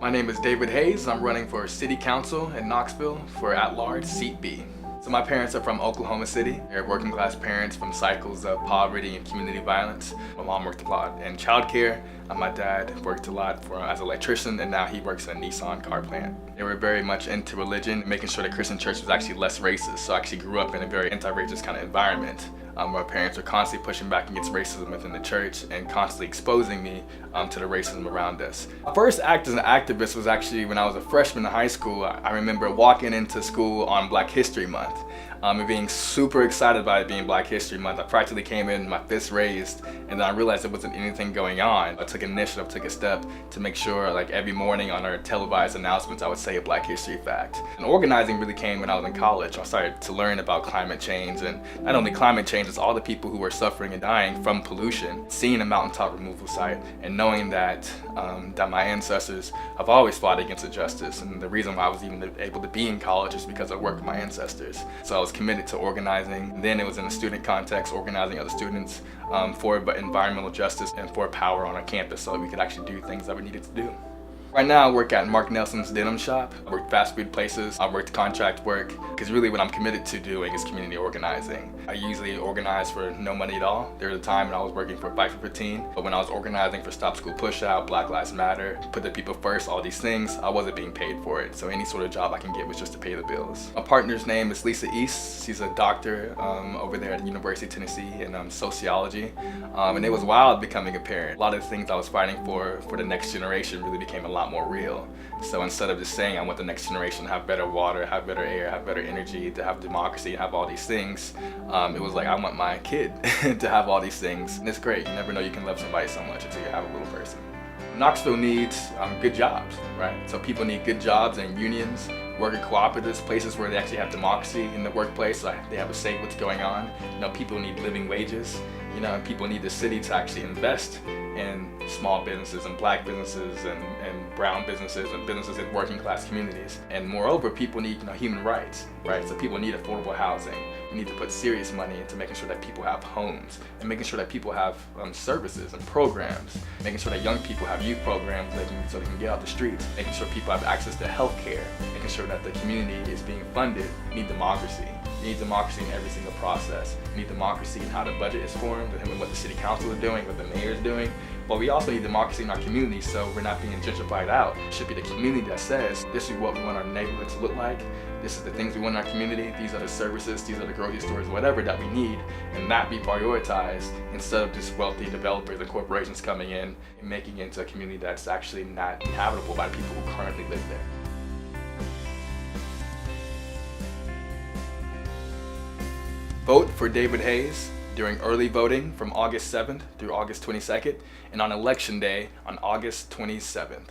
My name is David Hayes. I'm running for City Council in Knoxville for at-large Seat B. So my parents are from Oklahoma City. They're working class parents from cycles of poverty and community violence. My mom worked a lot in childcare. My dad worked a lot as an electrician, and now he works in a Nissan car plant. They were very much into religion, making sure the Christian church was actually less racist. So I actually grew up in a very anti-racist kind of environment. My parents were constantly pushing back against racism within the church and constantly exposing me to the racism around us. My first act as an activist was actually when I was a freshman in high school. I remember walking into school on Black History Month and being super excited about it being Black History Month. I practically came in, my fist raised, and then I realized there wasn't anything going on. I took initiative, took a step to make sure, like every morning on our televised announcements, I would say a Black history fact. And organizing really came when I was in college. I started to learn about climate change, and not only climate change, it's all the people who are suffering and dying from pollution. Seeing a mountaintop removal site and knowing that my ancestors have always fought against injustice, and the reason why I was even able to be in college is because I worked with my ancestors. So I was committed to organizing. Then it was in a student context, organizing other students for environmental justice and for power on our campus so that we could actually do things that we needed to do. Right now I work at Mark Nelson's denim shop. I work fast food places. I work contract work because really what I'm committed to doing is community organizing. I usually organize for no money at all. There was a time when I was working for Fight for 15, but when I was organizing for Stop School Push Out, Black Lives Matter, Put the People First, all these things, I wasn't being paid for it. So any sort of job I can get was just to pay the bills. My partner's name is Lisa East. She's a doctor over there at the University of Tennessee in sociology. And it was wild becoming a parent. A lot of the things I was fighting for the next generation really became a lot more real. So instead of just saying I want the next generation to have better water, have better air, have better energy, to have democracy, have all these things, it was like I want my kid to have all these things. And it's great. You never know you can love somebody so much until you have a little person. Knoxville needs good jobs, right? So people need good jobs and unions, worker cooperatives, places where they actually have democracy in the workplace, like they have a say what's going on. People need living wages. People need the city to actually invest in small businesses and black businesses and brown businesses and businesses in working class communities. And moreover, people need human rights, right? So people need affordable housing. We need to put serious money into making sure that people have homes and making sure that people have services and programs, making sure that young people have youth programs so they can get out the streets, making sure people have access to health care, making sure that the community is being funded. We need democracy. You need democracy in every single process. You need democracy in how the budget is formed and what the city council is doing, what the mayor is doing. But we also need democracy in our community so we're not being gentrified out. It should be the community that says, this is what we want our neighborhood to look like. This is the things we want in our community. These are the services, these are the grocery stores, whatever that we need, and that be prioritized instead of just wealthy developers and corporations coming in and making it into a community that's actually not inhabitable by the people who currently live there. Vote for David Hayes during early voting from August 7th through August 22nd and on Election Day on August 27th.